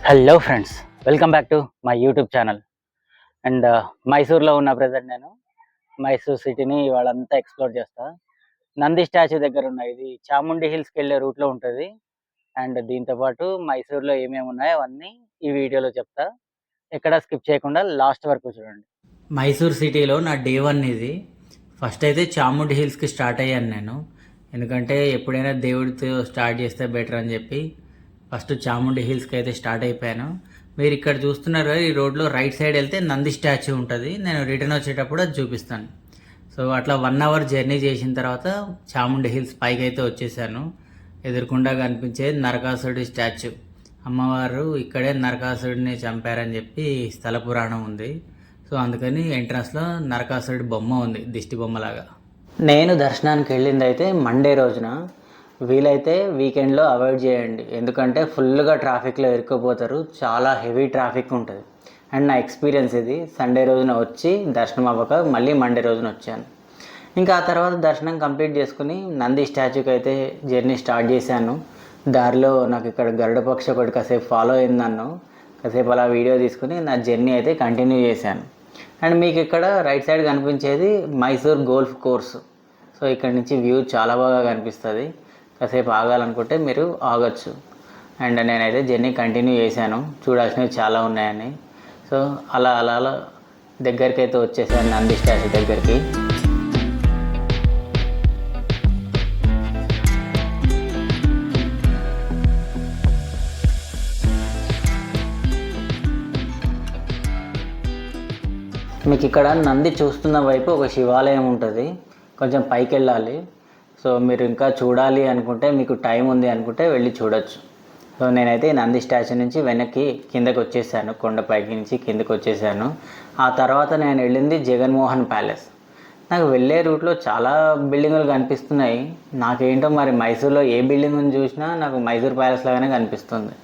Hello friends, welcome back to my YouTube channel. And మైసూర్లో ఉన్న present నేను మైసూర్ సిటీని ఇవాళంతా ఎక్స్ప్లోర్ చేస్తా. నంది స్టాచ్యూ దగ్గర ఉన్న ఇది చాముండి హిల్స్కి వెళ్ళే రూట్లో ఉంటుంది. అండ్ దీంతోపాటు మైసూర్లో ఏమేమి ఉన్నాయో అవన్నీ ఈ వీడియోలో చెప్తా. ఎక్కడ స్కిప్ చేయకుండా లాస్ట్ వరకు చూడండి. మైసూర్ సిటీలో నా డే 1 ఇది. ఫస్ట్ అయితే చాముండి హిల్స్కి స్టార్ట్ అయ్యాను నేను, ఎందుకంటే ఎప్పుడైనా దేవుడితో స్టార్ట్ చేస్తే బెటర్ అని చెప్పి ఫస్ట్ చాముండి హిల్స్కి అయితే స్టార్ట్ అయిపోయాను. మీరు ఇక్కడ చూస్తున్నారు కదా, ఈ రోడ్లో రైట్ సైడ్ వెళ్తే నంది స్టాచ్యూ ఉంటుంది. నేను రిటర్న్ వచ్చేటప్పుడు అది చూపిస్తాను. సో అట్లా 1 అవర్ జర్నీ చేసిన తర్వాత చాముండి హిల్స్ పైకి అయితే వచ్చేసాను. ఎదురుకుండా కనిపించేది నరకాసురుడి స్టాచ్యూ. అమ్మవారు ఇక్కడే నరకాసురుడిని చంపారని చెప్పి స్థల పురాణం ఉంది. సో అందుకని ఎంట్రన్స్లో నరకాసురుడి బొమ్మ ఉంది, దిష్టి బొమ్మలాగా. నేను దర్శనానికి వెళ్ళింది అయితే మండే రోజున. వీలైతే వీకెండ్లో అవాయిడ్ చేయండి, ఎందుకంటే ఫుల్గా ట్రాఫిక్లో ఇరుక్కుపోతారు. చాలా హెవీ ట్రాఫిక్ ఉంటుంది. అండ్ నా ఎక్స్పీరియన్స్ ఇది. సండే రోజున వచ్చి దర్శనం అవ్వక మళ్ళీ మండే రోజున వచ్చాను. ఇంకా ఆ తర్వాత దర్శనం కంప్లీట్ చేసుకుని నంది స్టాచ్యూకి అయితే జర్నీ స్టార్ట్ చేశాను. దారిలో నాకు ఇక్కడ గరుడ పక్షి ఒకటి కాసేపు ఫాలో అయింది నన్ను. కాసేపు అలా వీడియో తీసుకుని నా జర్నీ అయితే కంటిన్యూ చేశాను. అండ్ మీకు ఇక్కడ రైట్ సైడ్ కనిపించేది మైసూర్ గోల్ఫ్ కోర్సు. సో ఇక్కడ నుంచి వ్యూ చాలా బాగా కనిపిస్తుంది. కాసేపు ఆగాలనుకుంటే మీరు ఆగచ్చు. అండ్ నేనైతే జర్నీ కంటిన్యూ చేశాను, చూడాల్సినవి చాలా ఉన్నాయని. సో అలా అలా అలా దగ్గరికి అయితే వచ్చేసాను, నంది స్టాచ్యూ దగ్గరికి. మీకు ఇక్కడ నంది చూస్తున్న వైపు ఒక శివాలయం ఉంటుంది, కొంచెం పైకి వెళ్ళాలి. సో మీరు ఇంకా చూడాలి అనుకుంటే, మీకు టైం ఉంది అనుకుంటే వెళ్ళి చూడొచ్చు. సో నేనైతే నంది స్టాచ్యూ నుంచి వెనక్కి కిందకి వచ్చేసాను, కొండపైకి నుంచి కిందకి వచ్చేసాను. ఆ తర్వాత నేను వెళ్ళింది జగన్మోహన్ ప్యాలెస్. నాకు వెళ్ళే రూట్లో చాలా బిల్డింగులు కనిపిస్తున్నాయి. నాకేంటో మరి మైసూర్లో ఏ బిల్డింగ్ని చూసినా నాకు మైసూర్ ప్యాలెస్ లాగానే కనిపిస్తుంది.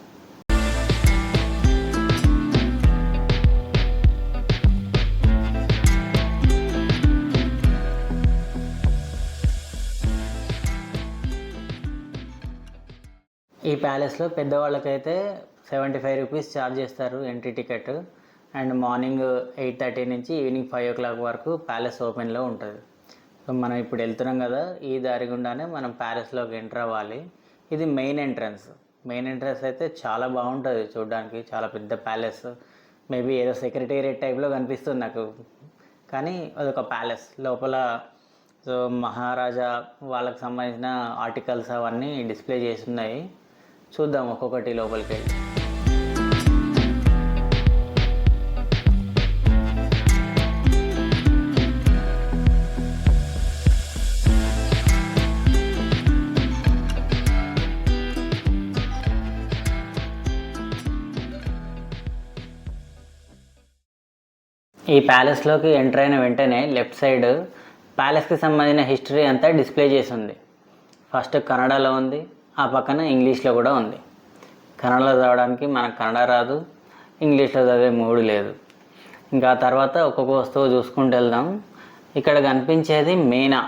ఈ ప్యాలెస్లో పెద్దవాళ్ళకైతే 75 రూపీస్ ఛార్జ్ చేస్తారు ఎంట్రీ టికెట్. అండ్ మార్నింగ్ 8:30 నుంచి ఈవినింగ్ 5 o'clock వరకు ప్యాలెస్ ఓపెన్లో ఉంటుంది. సో మనం ఇప్పుడు వెళ్తున్నాం కదా, ఈ దారి గుండానే మనం ప్యాలెస్లోకి ఎంటర్ అవ్వాలి. ఇది మెయిన్ ఎంట్రన్స్. మెయిన్ ఎంట్రన్స్ అయితే చాలా బాగుంటుంది చూడడానికి, చాలా పెద్ద ప్యాలెస్. మేబీ ఏదో సెక్రటేరియట్ టైప్లో కనిపిస్తుంది నాకు, కానీ అదొక ప్యాలెస్. లోపల సో మహారాజా వాళ్ళకి సంబంధించిన ఆర్టికల్స్ అవన్నీ డిస్ప్లే చేసి ఉన్నాయి. చూద్దాం ఒక్కొక్కటి లోపలికి వెళ్ళి. ఈ ప్యాలెస్లోకి ఎంటర్ అయిన వెంటనే లెఫ్ట్ సైడ్ ప్యాలెస్కి సంబంధించిన హిస్టరీ అంతా డిస్ప్లే చేసి ఉంది. ఫస్ట్ కన్నడలో ఉంది, ఆ పక్కన ఇంగ్లీష్లో కూడా ఉంది. కన్నడలో చదవడానికి మనకు కన్నడ రాదు, ఇంగ్లీష్లో చదివే మూడు లేదు. ఇంకా తర్వాత ఒక్కొక్క వస్తువు చూసుకుంటూ వెళ్దాం. ఇక్కడ కనిపించేది మీనా,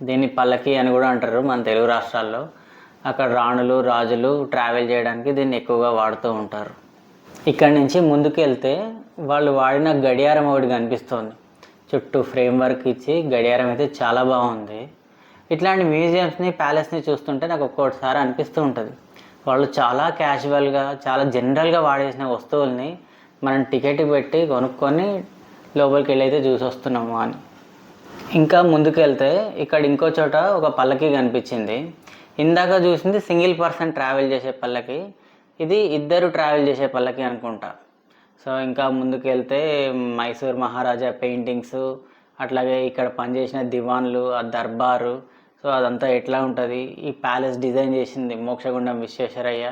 దీన్ని పల్లకి అని కూడా అంటారు మన తెలుగు రాష్ట్రాల్లో. అక్కడ రాణులు రాజులు ట్రావెల్ చేయడానికి దీన్ని ఎక్కువగా వాడుతూ ఉంటారు. ఇక్కడి నుంచి ముందుకు వెళ్తే వాళ్ళు వాడిన గడియారం ఒకటి కనిపిస్తుంది. చుట్టూ ఫ్రేమ్ వర్క్ ఇచ్చి గడియారం అయితే చాలా బాగుంది. ఇట్లాంటి మ్యూజియంస్ని ప్యాలెస్ని చూస్తుంటే నాకు ఒక్కొక్కసారి అనిపిస్తూ ఉంటుంది, వాళ్ళు చాలా క్యాజువల్గా చాలా జనరల్గా వాడేసిన వస్తువుల్ని మనం టికెట్ పెట్టి కొనుక్కొని లోపలికి వెళ్ళి అయితే చూసి వస్తున్నాము అని. ఇంకా ముందుకు వెళ్తే ఇక్కడ ఇంకో చోట ఒక పల్లకి కనిపించింది. ఇందాక చూసింది సింగిల్ పర్సన్ ట్రావెల్ చేసే పల్లకి, ఇది ఇద్దరు ట్రావెల్ చేసే పల్లకి అనుకుంటా. సో ఇంకా ముందుకు వెళ్తే మైసూర్ మహారాజా పెయింటింగ్స్, అట్లాగే ఇక్కడ పనిచేసిన దివాన్లు, ఆ దర్బారు, సో అదంతా ఎట్లా ఉంటుంది. ఈ ప్యాలెస్ డిజైన్ చేసింది మోక్షగుండం విశ్వేశ్వరయ్య.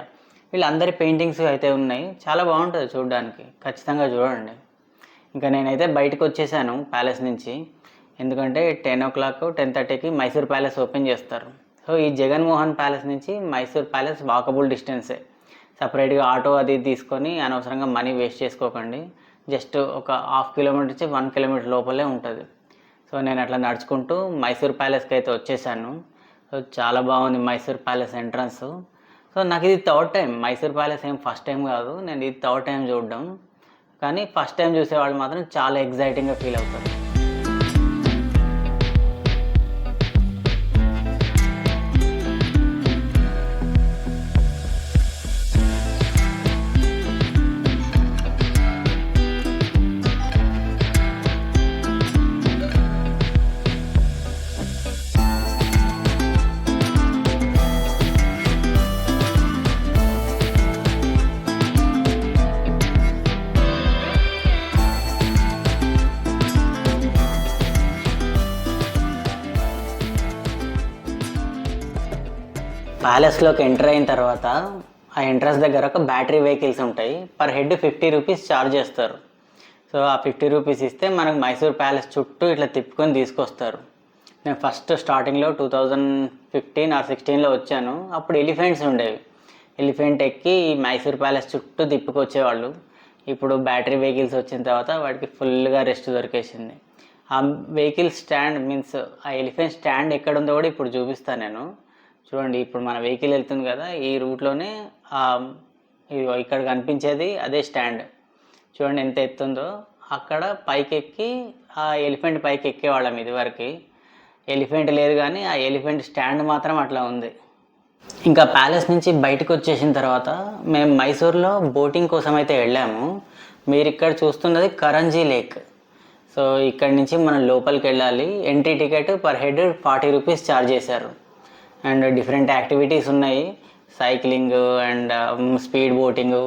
వీళ్ళందరి పెయింటింగ్స్ అయితే ఉన్నాయి, చాలా బాగుంటుంది చూడడానికి, ఖచ్చితంగా చూడండి. ఇంకా నేనైతే బయటకు వచ్చేసాను ప్యాలెస్ నుంచి, ఎందుకంటే 10 o'clock 10:30కి మైసూర్ ప్యాలెస్ ఓపెన్ చేస్తారు. సో ఈ జగన్మోహన్ ప్యాలెస్ నుంచి మైసూర్ ప్యాలెస్ వాకబుల్ డిస్టెన్సే. సపరేట్గా ఆటో అది తీసుకొని అనవసరంగా మనీ వేస్ట్ చేసుకోకండి. జస్ట్ ఒక 1/2 kilometer నుంచి 1 kilometer లోపలే ఉంటుంది. సో నేను అట్లా నడుచుకుంటూ మైసూర్ ప్యాలెస్కి అయితే వచ్చేసాను. సో చాలా బాగుంది మైసూర్ ప్యాలెస్ ఎంట్రన్స్. సో నాకు ఇది థర్డ్ టైం. మైసూర్ ప్యాలెస్ ఏం ఫస్ట్ టైం కాదు, నేను ఇది థర్డ్ టైం చూడడం. కానీ ఫస్ట్ టైం చూసేవాళ్ళు మాత్రం చాలా ఎగ్జైటింగ్గా ఫీల్ అవుతారు. ప్యాలెస్లోకి ఎంటర్ అయిన తర్వాత ఆ ఎంట్రన్స్ దగ్గర ఒక బ్యాటరీ వెహికల్స్ ఉంటాయి. పర్ హెడ్ 50 రూపీస్ ఛార్జ్ చేస్తారు. సో ఆ 50 రూపీస్ ఇస్తే మనకు మైసూర్ ప్యాలెస్ చుట్టూ ఇట్లా తిప్పుకొని తీసుకొస్తారు. నేను ఫస్ట్ స్టార్టింగ్లో 2015 ఆర్ 16లో వచ్చాను. అప్పుడు ఎలిఫెంట్స్ ఉండేవి. ఎలిఫెంట్ ఎక్కి మైసూర్ ప్యాలెస్ చుట్టూ తిప్పుకొచ్చేవాళ్ళు. ఇప్పుడు బ్యాటరీ వెహికల్స్ వచ్చిన తర్వాత వాటికి ఫుల్గా రెస్ట్ దొరికేసింది. ఆ వెహికల్ స్టాండ్ మీన్స్ ఆ ఎలిఫెంట్ స్టాండ్ ఎక్కడ ఉందో కూడా ఇప్పుడు చూపిస్తాను నేను. చూడండి, ఇప్పుడు మన వెహికల్ వెళ్తుంది కదా, ఈ రూట్లోనే ఇక్కడ కనిపించేది అదే స్టాండ్. చూడండి ఎంత ఎత్తుందో. అక్కడ పైకి ఎక్కి ఆ ఎలిఫెంట్ పైకి ఎక్కేవాళ్ళం ఇదివరకు. ఎలిఫెంట్ లేదు కానీ ఆ ఎలిఫెంట్ స్టాండ్ మాత్రం అట్లా ఉంది. ఇంకా ప్యాలెస్ నుంచి బయటకు వచ్చేసిన తర్వాత మేము మైసూర్లో బోటింగ్ కోసం అయితే వెళ్ళాము. మీరు ఇక్కడ చూస్తున్నది కరంజీ లేక్. సో ఇక్కడి నుంచి మనం లోపలికి వెళ్ళాలి. Entry ticket per head 40 rupees charge చేశారు. అండ్ డిఫరెంట్ యాక్టివిటీస్ ఉన్నాయి. Cycling and speed boating,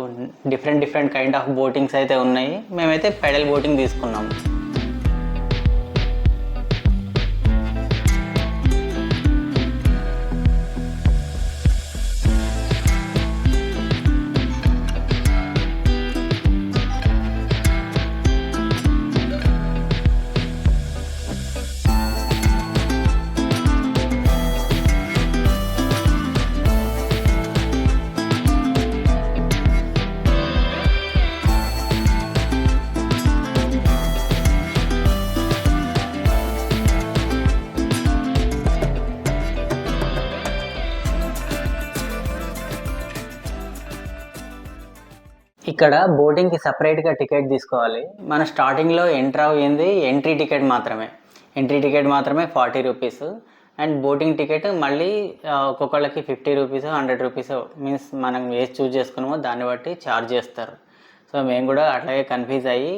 different kind of boatings అయితే ఉన్నాయి. మేమైతే పెడల్ బోటింగ్ తీసుకున్నాము. ఇక్కడ బోటింగ్కి సపరేట్గా టికెట్ తీసుకోవాలి. మన స్టార్టింగ్లో ఎంటర్ అయ్యింది ఎంట్రీ టికెట్ మాత్రమే 40 రూపీస్. అండ్ బోటింగ్ టికెట్ మళ్ళీ ఒక్కొక్కళ్ళకి 50 రూపీస్ 100 రూపీస్ మీన్స్ మనం ఏది చూస్ చేసుకున్నామో దాన్ని బట్టి ఛార్జ్ చేస్తారు. సో మేము కూడా అట్లాగే కన్ఫ్యూజ్ అయ్యి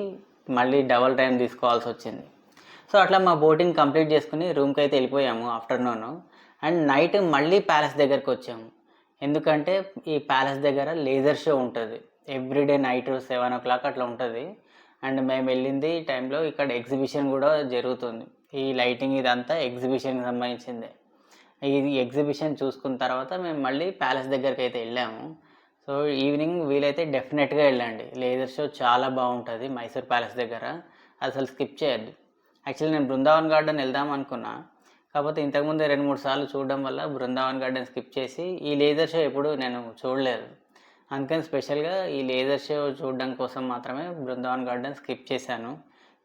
మళ్ళీ డబల్ టైం తీసుకోవాల్సి వచ్చింది. సో అట్లా మా బోటింగ్ కంప్లీట్ చేసుకుని రూమ్కి అయితే వెళ్ళిపోయాము ఆఫ్టర్నూన్. అండ్ నైట్ మళ్ళీ ప్యాలెస్ దగ్గరికి వచ్చాము. ఎందుకంటే ఈ ప్యాలెస్ దగ్గర లేజర్ షో ఉంటుంది. ఎవ్రీడే నైట్ 7 o'clock అట్లా ఉంటుంది. అండ్ మేము వెళ్ళింది టైంలో ఇక్కడ ఎగ్జిబిషన్ కూడా జరుగుతుంది. ఈ లైటింగ్ ఇదంతా ఎగ్జిబిషన్కి సంబంధించిందే. ఈ ఎగ్జిబిషన్ చూసుకున్న తర్వాత మేము మళ్ళీ ప్యాలెస్ దగ్గరికి అయితే వెళ్ళాము. సో ఈవినింగ్ వీలైతే డెఫినెట్గా వెళ్ళండి. లేజర్ షో చాలా బాగుంటుంది మైసూర్ ప్యాలెస్ దగ్గర, అసలు స్కిప్ చేయొద్దు. యాక్చువల్లీ నేను బృందావన్ గార్డెన్ వెళ్దాం అనుకున్నా, కాకపోతే ఇంతకుముందు 2-3 సార్లు చూడడం వల్ల బృందావన్ గార్డెన్ స్కిప్ చేసి ఈ లేజర్ షో ఎప్పుడు నేను చూడలేదు. అందుకని స్పెషల్గా ఈ లేజర్ షో చూడడం కోసం మాత్రమే బృందావన్ గార్డెన్ స్కిప్ చేశాను.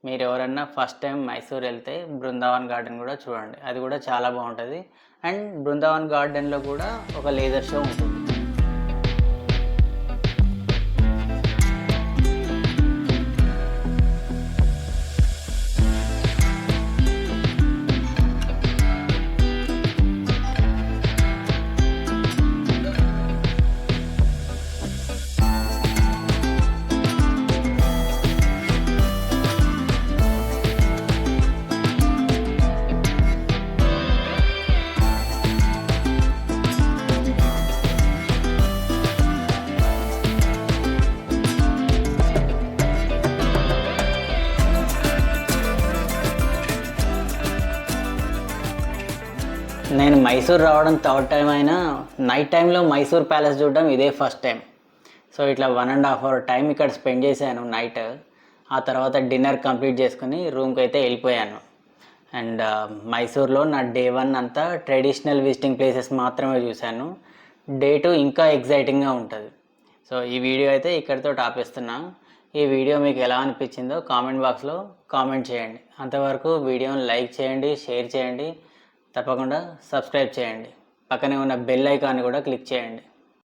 మీరు ఎవరన్నా ఫస్ట్ టైం మైసూర్ వెళ్తే బృందావన్ గార్డెన్ కూడా చూడండి, అది కూడా చాలా బాగుంటుంది. అండ్ బృందావన్ గార్డెన్లో కూడా ఒక లేజర్ షో ఉంటుంది. నేను మైసూర్ రావడం థర్డ్ టైం అయినా నైట్ టైంలో మైసూర్ ప్యాలెస్ చూడడం ఇదే ఫస్ట్ టైం. సో ఇట్లా 1.5 hour టైం ఇక్కడ స్పెండ్ చేశాను నైట్. ఆ తర్వాత డిన్నర్ కంప్లీట్ చేసుకుని రూమ్కి అయితే వెళ్ళిపోయాను. అండ్ మైసూర్లో నా డే 1 అంతా ట్రెడిషనల్ విజిటింగ్ ప్లేసెస్ మాత్రమే చూశాను. డే 2 ఇంకా ఎగ్జైటింగ్గా ఉంటుంది. సో ఈ వీడియో అయితే ఇక్కడితో ఆపేస్తున్నా. ఈ వీడియో మీకు ఎలా అనిపించిందో కామెంట్ బాక్స్లో కామెంట్ చేయండి. అంతవరకు వీడియోని లైక్ చేయండి, షేర్ చేయండి, తప్పకుండా సబ్స్క్రైబ్ చేయండి. పక్కనే ఉన్న బెల్ ఐకాన్ కూడా క్లిక్ చేయండి.